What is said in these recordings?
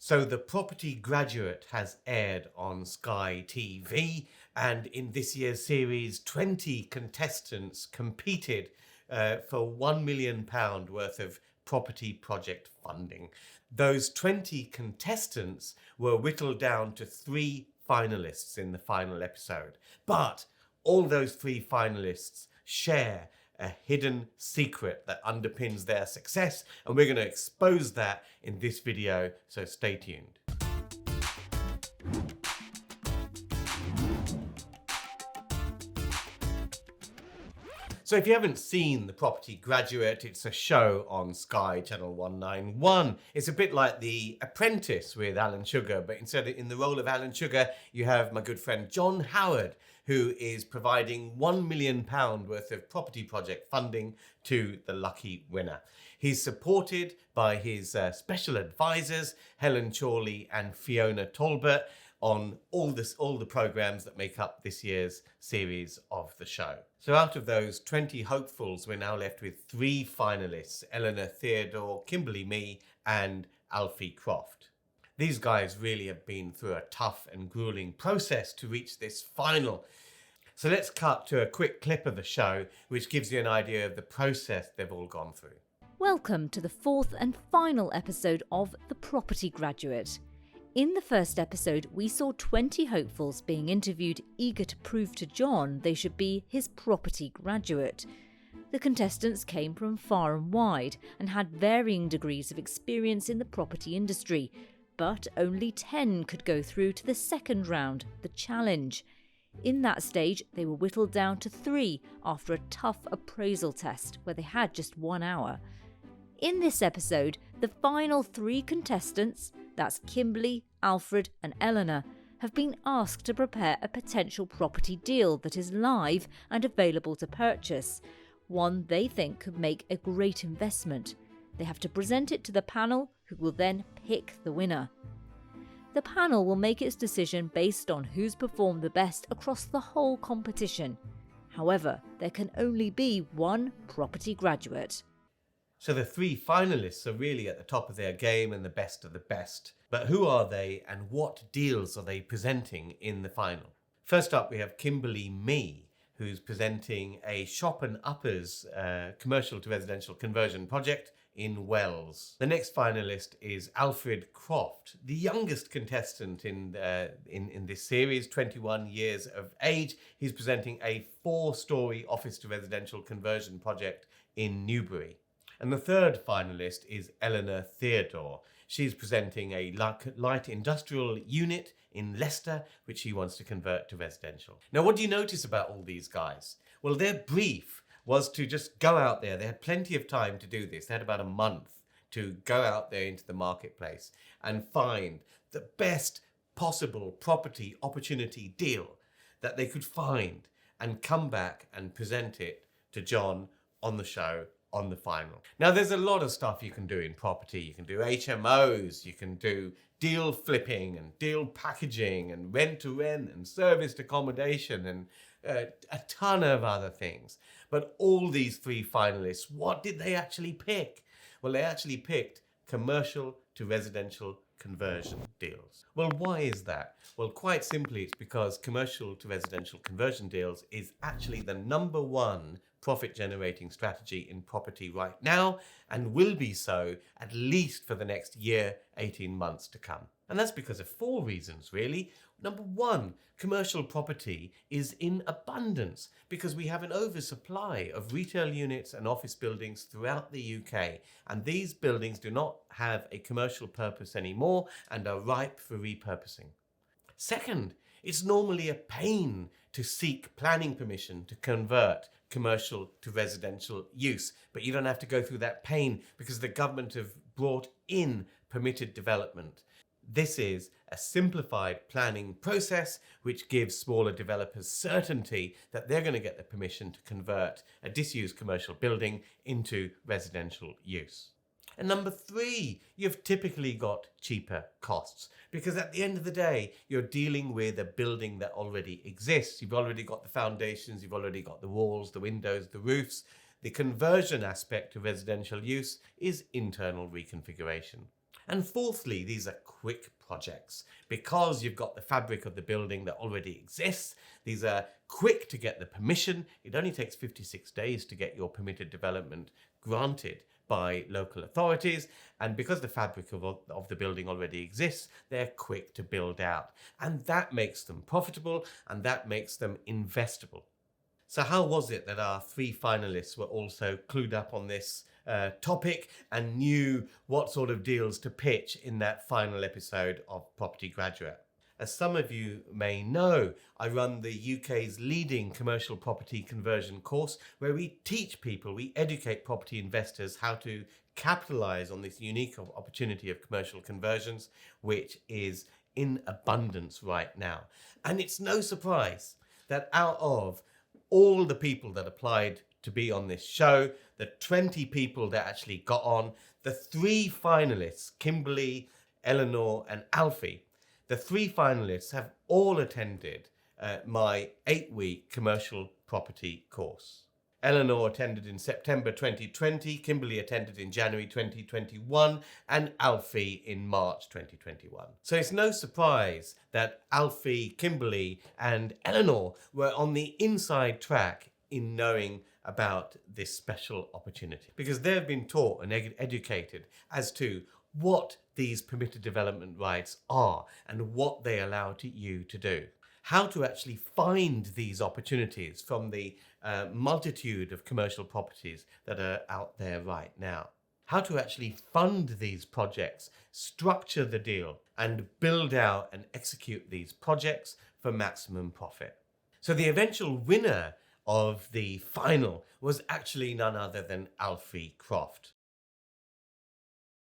So The Property Graduate has aired on Sky TV, and in this year's series, 20 contestants competed for £1 million worth of property project funding. Those 20 contestants were whittled down to 3 finalists in the final episode. But all those 3 finalists share a hidden secret that underpins their success, and we're going to expose that in this video, so stay tuned. So if you haven't seen The Property Graduate, it's a show on Sky Channel 191. It's a bit like The Apprentice with Alan Sugar, but instead in the role of Alan Sugar, you have my good friend John Howard, who is providing £1 million worth of property project funding to the lucky winner. He's supported by his special advisors, Helen Chorley and Fiona Talbot, on all the programs that make up this year's series of the show. So out of those 20 hopefuls, we're now left with 3 finalists, Eleanor Theodore, Kimberly Mee and Alfie Croft. These guys really have been through a tough and grueling process to reach this final. So let's cut to a quick clip of the show, which gives you an idea of the process they've all gone through. Welcome to the 4th and final episode of The Property Graduate. In the first episode, we saw 20 hopefuls being interviewed, eager to prove to John they should be his property graduate. The contestants came from far and wide and had varying degrees of experience in the property industry, but only 10 could go through to the second round, the challenge. In that stage, they were whittled down to 3 after a tough appraisal test where they had just 1 hour. In this episode, the final 3 contestants, that's Kimberly, Alfred and Eleanor, have been asked to prepare a potential property deal that is live and available to purchase, one they think could make a great investment. They have to present it to the panel, who will then pick the winner. The panel will make its decision based on who's performed the best across the whole competition. However, there can only be one property graduate. So the 3 finalists are really at the top of their game and the best of the best. But who are they and what deals are they presenting in the final? First up, we have Kimberly Mee, who's presenting a shop and uppers commercial to residential conversion project in Wells. The next finalist is Alfred Croft, the youngest contestant in this series, 21 years of age. He's presenting a 4-storey office to residential conversion project in Newbury. And the third finalist is Eleanor Theodore. She's presenting a light industrial unit in Leicester, which she wants to convert to residential. Now, what do you notice about all these guys? Well, their brief was to just go out there. They had plenty of time to do this. They had about a month to go out there into the marketplace and find the best possible property opportunity deal that they could find and come back and present it to John on the show on the final. Now, there's a lot of stuff you can do in property. You can do HMOs, you can do deal flipping and deal packaging and rent-to-rent and serviced accommodation and a ton of other things. But all these 3 finalists, what did they actually pick? Well, they actually picked commercial to residential conversion deals. Well, why is that? Well, quite simply, it's because commercial to residential conversion deals is actually the #1 profit-generating strategy in property right now, and will be so at least for the next year, 18 months to come. And that's because of 4 reasons, really. Number 1, commercial property is in abundance because we have an oversupply of retail units and office buildings throughout the UK, and these buildings do not have a commercial purpose anymore and are ripe for repurposing. Second, it's normally a pain to seek planning permission to convert commercial to residential use, but you don't have to go through that pain because the government have brought in permitted development. This is a simplified planning process which gives smaller developers certainty that they're going to get the permission to convert a disused commercial building into residential use. And number 3, you've typically got cheaper costs because at the end of the day, you're dealing with a building that already exists. You've already got the foundations, you've already got the walls, the windows, the roofs. The conversion aspect of residential use is internal reconfiguration. And fourthly, these are quick projects. Because you've got the fabric of the building that already exists, these are quick to get the permission. It only takes 56 days to get your permitted development granted by local authorities. And because the fabric of the building already exists, they're quick to build out. And that makes them profitable, and that makes them investable. So how was it that our 3 finalists were also clued up on this topic and knew what sort of deals to pitch in that final episode of Property Graduate? As some of you may know, I run the UK's leading commercial property conversion course, where we teach people, we educate property investors how to capitalize on this unique opportunity of commercial conversions, which is in abundance right now. And it's no surprise that out of all the people that applied to be on this show, the 20 people that actually got on, the 3 finalists, Kimberly, Eleanor and Alfie, the 3 finalists have all attended my 8-week commercial property course. Eleanor attended in September 2020, Kimberly attended in January 2021, and Alfie in March 2021. So it's no surprise that Alfie, Kimberly, and Eleanor were on the inside track in knowing about this special opportunity, because they've been taught and educated as to what these permitted development rights are and what they allow you to do. How to actually find these opportunities from the multitude of commercial properties that are out there right now. How to actually fund these projects, structure the deal, and build out and execute these projects for maximum profit. So the eventual winner of the final was actually none other than Alfie Croft.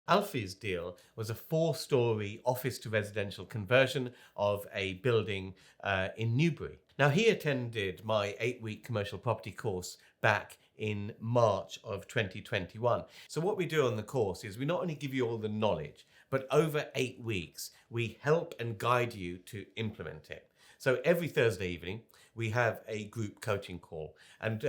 Alfie's deal was a 4-storey office to residential conversion of a building in Newbury. Now, he attended my 8-week commercial property course back in March of 2021. So what we do on the course is we not only give you all the knowledge, but over 8 weeks, we help and guide you to implement it. So every Thursday evening, we have a group coaching call. And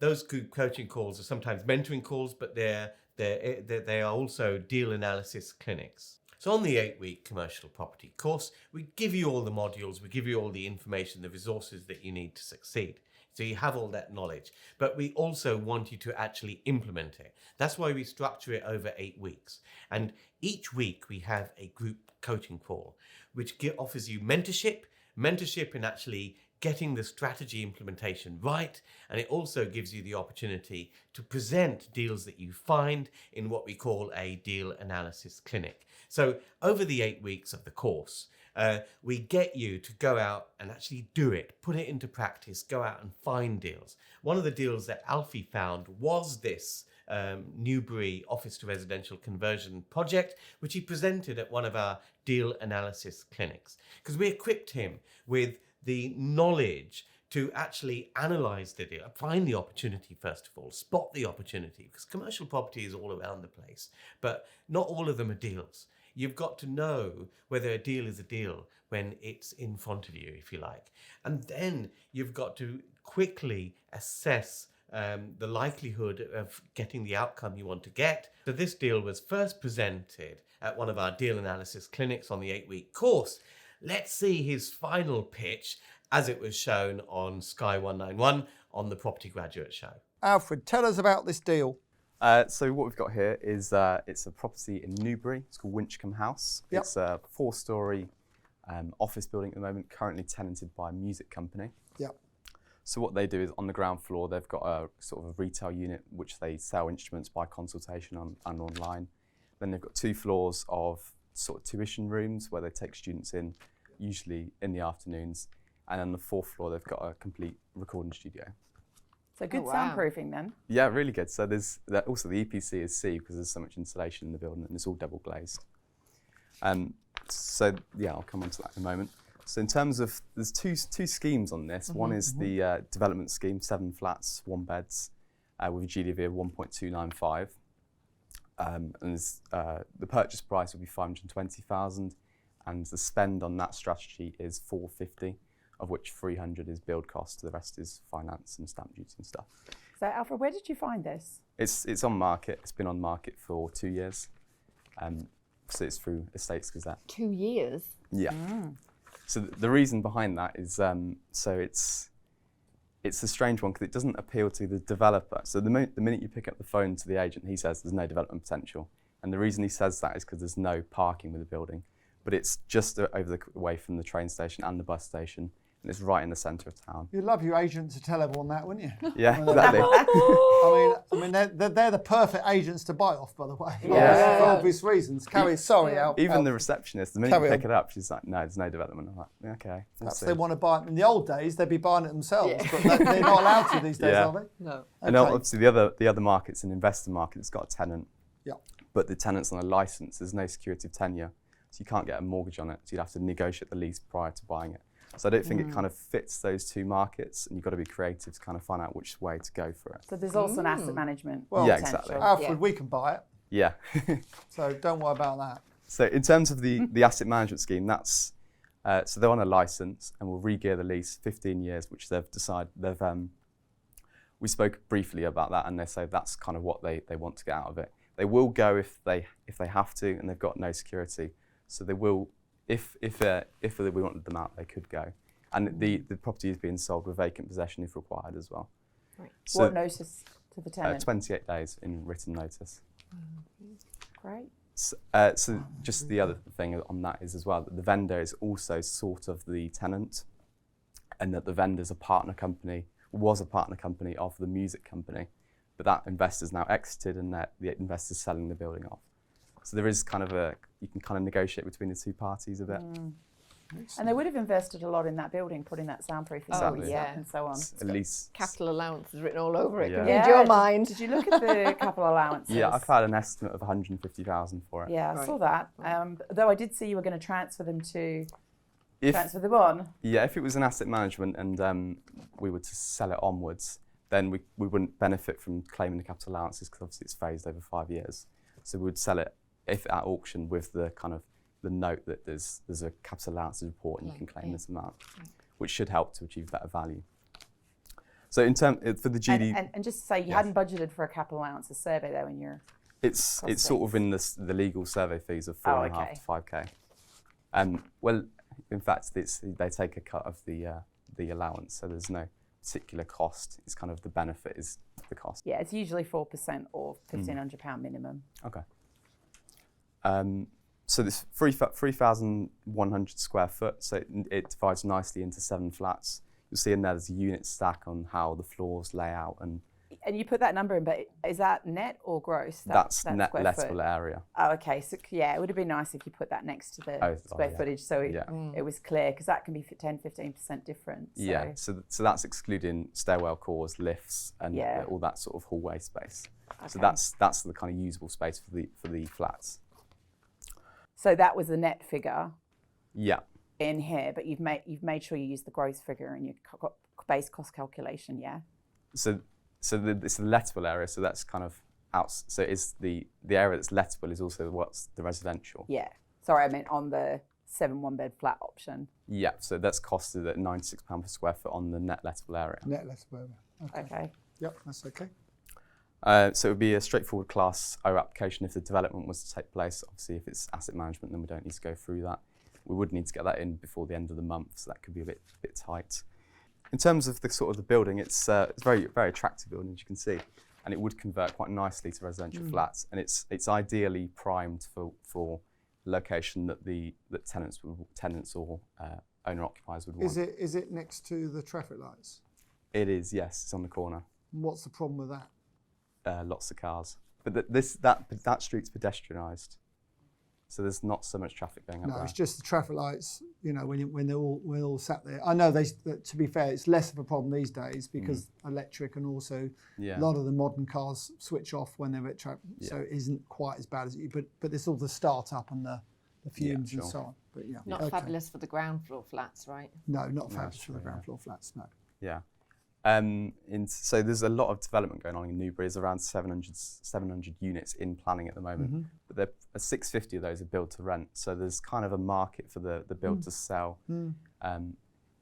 those group coaching calls are sometimes mentoring calls, but they are also deal analysis clinics. So on the 8-week commercial property course, we give you all the modules, we give you all the information, the resources that you need to succeed. So you have all that knowledge, but we also want you to actually implement it. That's why we structure it over 8 weeks. And each week we have a group coaching call, which offers you mentorship in actually getting the strategy implementation right, and it also gives you the opportunity to present deals that you find in what we call a deal analysis clinic. So over the 8 weeks of the course, we get you to go out and actually do it, put it into practice, go out and find deals. One of the deals that Alfie found was this Newbury office to residential conversion project, which he presented at one of our deal analysis clinics, because we equipped him with the knowledge to actually analyze the deal, find the opportunity first of all, spot the opportunity, because commercial property is all around the place, but not all of them are deals. You've got to know whether a deal is a deal when it's in front of you, if you like. And then you've got to quickly assess the likelihood of getting the outcome you want to get. So this deal was first presented at one of our deal analysis clinics on the 8-week course. Let's see his final pitch as it was shown on Sky 191 on the Property Graduate Show. Alfred, tell us about this deal. So what we've got here is it's a property in Newbury. It's called Winchcombe House. Yep. It's a 4-storey office building at the moment, currently tenanted by a music company. Yep. So what they do is on the ground floor, they've got a sort of a retail unit which they sell instruments by consultation and online. Then they've got 2 floors of sort of tuition rooms where they take students in, usually in the afternoons. And on the 4th floor, they've got a complete recording studio. So good soundproofing then. Yeah, really good. So there's also the EPC is C because there's so much insulation in the building and it's all double glazed. So yeah, I'll come on to that in a moment. So in terms of, there's two schemes on this. One is the development scheme, 7 flats, 1 beds, with a GDV of 1.295. And the purchase price will be 520,000, and the spend on that strategy is 450, of which 300 is build cost. The rest is finance and stamp duty and stuff. So Alfred, where did you find this? It's on market. It's been on market for 2 years. so it's through Estates Gazette. 2 years. Yeah. So the reason behind that is so it's a strange one because it doesn't appeal to the developer. So the minute you pick up the phone to the agent, he says there's no development potential, and the reason he says that is because there's no parking with the building, but it's just over the way from the train station and the bus station, and it's right in the centre of town. You'd love your agent to tell everyone that, wouldn't you? Yeah, exactly. I mean, they're the perfect agents to buy off, by the way. For obvious reasons. Carrie, sorry, Al. Even the receptionist, the minute you pick it up, she's like, "No, there's no development." I'm like, "Yeah, okay." Perhaps they want to buy it. In the old days, they'd be buying it themselves, but they're not allowed to these days, are they? No. And obviously, the other market's an investor market. It's got a tenant. Yeah. But the tenant's on a license. There's no security of tenure, so you can't get a mortgage on it. So you'd have to negotiate the lease prior to buying it. So I don't think it kind of fits those two markets, and you've got to be creative to kind of find out which way to go for it. So there's also an asset management Yeah, potential. exactly. Alfred, we can buy it, Yeah. so don't worry about that. So in terms of the asset management scheme, that's so they're on a license, and we'll re-gear the lease 15 years, which they've decided we spoke briefly about that, and they say that's kind of what they want to get out of it. They will go if they have to, and they've got no security. So they will, if we wanted them out, they could go. And the property is being sold with vacant possession if required as well. Right. So, What notice to the tenant? 28 days in written notice. Great. So just the other thing on that is as well that the vendor is also sort of the tenant, and that the vendor's was a partner company of the music company, but that investor's now exited, and that the investor's selling the building off. So there is kind of you can kind of negotiate between the two parties a bit. And they would have invested a lot in that building, putting that soundproofing Exactly. and so on. At least Capital allowance is written all over it. Yeah. Can you read your mind? Did you look at the capital allowances? yeah, I've had an estimate of 150,000 for it. Yeah, I Right. saw that. Though I did see you were going to transfer them If transfer them on. Yeah, if it was an asset management and we were to sell it onwards, then we wouldn't benefit from claiming the capital allowances because obviously it's phased over 5 years. So we would sell it if at auction with the kind of the note that there's a capital allowances report and you can claim this amount, which should help to achieve better value. So in term for the GD, And just to say, you hadn't budgeted for a capital allowances survey though in your. it's sort of in the legal survey fees of 4.5 to 5k. Well, in fact, they take a cut of the allowance, so there's no particular cost. It's kind of the benefit is the cost. Yeah, it's usually 4% or £1,500 minimum. Okay. So this 3,100 square foot, so it divides nicely into 7 flats. You'll see in there's a unit stack on how the floors lay out, and you put that number in, but is that net or gross? That's that net square lettable foot? area. Oh, okay. So yeah, it would have been nice if you put that next to the square footage, so it was clear, because that can be 10-15% different. So. Yeah. So that's excluding stairwell cores, lifts, and Yeah. all that sort of hallway space. So Okay. that's the kind of usable space for the flats. So that was the net figure Yeah. in here, but you've made sure you use the gross figure in your base cost calculation, yeah. So it's the lettable area. So that's kind of out. So is the area that's lettable is also what's the residential. Yeah. Sorry, I meant on the 7 one-bed flat option. Yeah. So that's costed at £96 per square foot on the net lettable area. Net less whatever. Okay. Okay. Yep, that's okay. So it would be a straightforward Class O application if the development was to take place. Obviously, if it's asset management, then we don't need to go through that. We would need to get that in before the end of the month, so that could be a bit tight. In terms of the sort of the building, it's very, very attractive building, as you can see, and it would convert quite nicely to residential flats, and it's ideally primed for location that tenants or owner occupiers would want. Is it next to the traffic lights? It is, yes. It's on the corner. What's the problem with that? Lots of cars, but that street's pedestrianised, so there's not so much traffic going up No, there. it's just the traffic lights. You know, when they're all sat there. I know to be fair, it's less of a problem these days because electric, and also Yeah. a lot of the modern cars switch off when they're at traffic, so it isn't quite as bad as you. But there's all the start up and the fumes and sure. so on. But yeah, Not okay. fabulous for the ground floor flats, right? No, not fabulous that's for the true, ground floor flats. No. Yeah. So there's a lot of development going on in Newbury. There's around 700 units in planning at the moment, but 650 of those are built to rent. So there's kind of a market for the build to sell.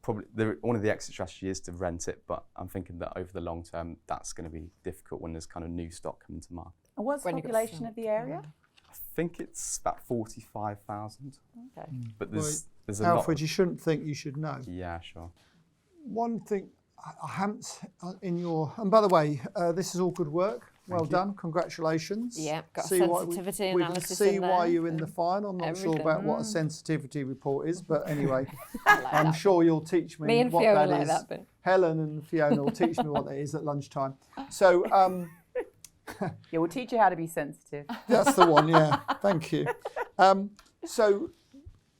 Probably one of the exit strategies is to rent it, but I'm thinking that over the long term, that's going to be difficult when there's kind of new stock coming to market. And what's the When you've got population some- of the area? I think it's about 45,000. Okay. But there's a Alfred, lot. you shouldn't think you should know. Yeah, sure. One thing I haven't in your, and by the way, this is all good work. Well done, congratulations. Yeah, got a See what sensitivity we analysis see in why there, you're in the final. I'm not sure about what a sensitivity report is, but anyway, I'm sure you'll teach me. Me and what Fiona that like is. that bit. Helen and Fiona will teach me what that is at lunchtime. So Yeah, we'll teach you how to be sensitive. that's the one. Yeah, thank you. So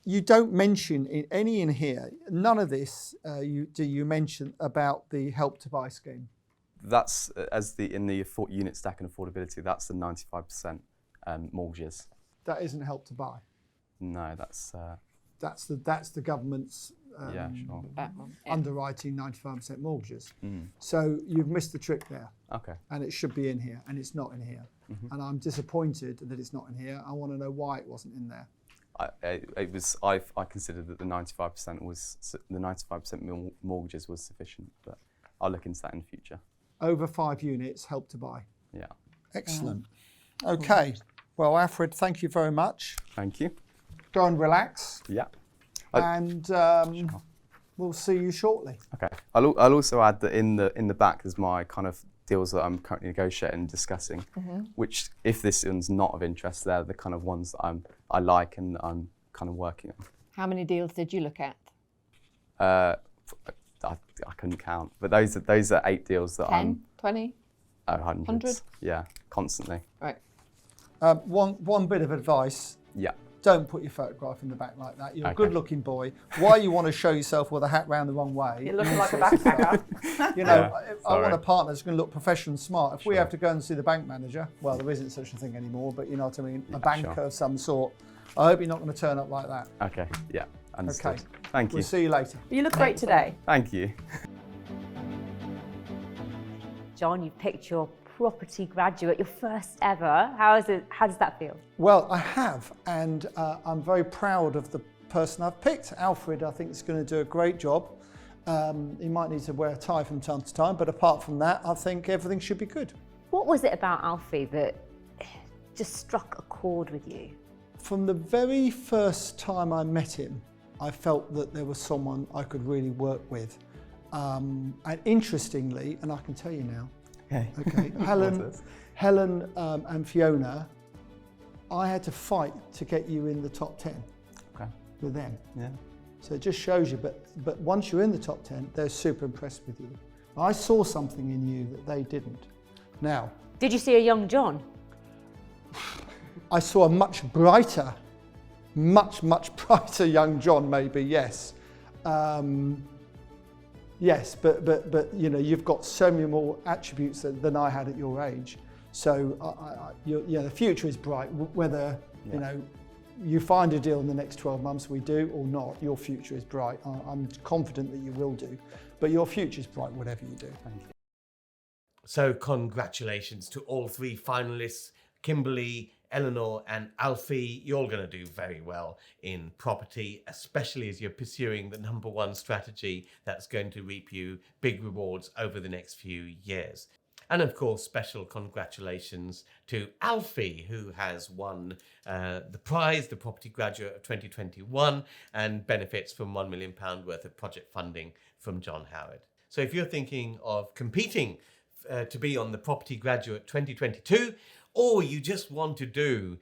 you don't mention any in here. None of this do you mention about the Help to Buy scheme? That's in the unit stack and affordability. That's the 95% mortgages. That isn't Help to Buy. No, that's the government's yeah, sure. That one. Yeah. underwriting 95% mortgages. So you've missed the trick there. Okay. And it should be in here, and it's not in here. And I'm disappointed that it's not in here. I want to know why it wasn't in there. I considered that the 95% mortgages was sufficient, but I'll look into that in the future. Over 5 units, Help to Buy. Yeah. Excellent. Okay. Well, Alfred, thank you very much. Thank you. Go and relax, Yeah. and we'll see you shortly. Okay. I'll also add that in the back there's my kind of deals that I'm currently negotiating and discussing, which, if this one's not of interest, they're the kind of ones that I like and I'm kind of working on. How many deals did you look at? I couldn't count, but those are 8 deals that 10, 20? hundreds. 100? Yeah, constantly. Right. One bit of advice. Yeah. Don't put your photograph in the back like that. You're a Okay. good-looking boy. Why you want to show yourself with a hat round the wrong way? You're looking like a backpacker. You know, Yeah, I want sorry. a partner that's going to look professional and smart. If we Sure. have to go and see the bank manager, well, there isn't such a thing anymore, but you know what I mean, a banker sure. of some sort, I hope you're not going to turn up like that. Okay. Yeah. Understood. Okay. Thank you. We'll see you later. You look great today. Thank you. John, you picked your property graduate, your first ever. How does that feel? Well, I have, and I'm very proud of the person I've picked. Alfred, I think, is going to do a great job. He might need to wear a tie from time to time, but apart from that, I think everything should be good. What was it about Alfie that just struck a chord with you? From the very first time I met him, I felt that there was someone I could really work with. And interestingly, and I can tell you now, okay, Helen and Fiona, I had to fight to get you in the top 10 with them. Yeah. So it just shows you, but once you're in the top 10, they're super impressed with you. I saw something in you that they didn't. Now, Did you see a young John? I saw a much brighter young John, maybe, yes. Yes, but you know, you've got so many more attributes than I had at your age. So the future is bright. Whether you know you find a deal in the next 12 months, we do or not, your future is bright. I'm confident that you will do, but your future is bright whatever you do. Thank you. So congratulations to all 3 finalists, Kimberly, Eleanor and Alfie. You're all going to do very well in property, especially as you're pursuing the #1 strategy that's going to reap you big rewards over the next few years. And of course, special congratulations to Alfie, who has won the prize, the Property Graduate of 2021, and benefits from £1 million worth of project funding from John Howard. So if you're thinking of competing to be on the Property Graduate 2022, or you just want to do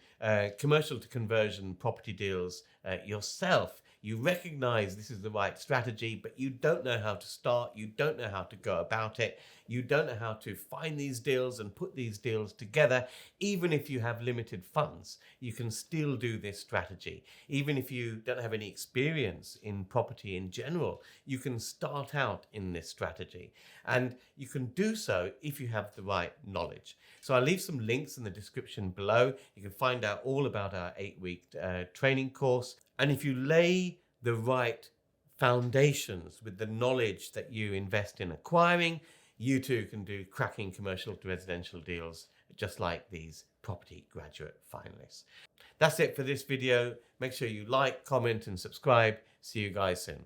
commercial to conversion property deals yourself, you recognize this is the right strategy, but you don't know how to start, you don't know how to go about it, you don't know how to find these deals and put these deals together. Even if you have limited funds, you can still do this strategy. Even if you don't have any experience in property in general, you can start out in this strategy. And you can do so if you have the right knowledge. So I'll leave some links in the description below. You can find out all about our 8-week training course. And if you lay the right foundations with the knowledge that you invest in acquiring, you too can do cracking commercial to residential deals just like these Property Graduate finalists. That's it for this video. Make sure you like, comment and subscribe. See you guys soon.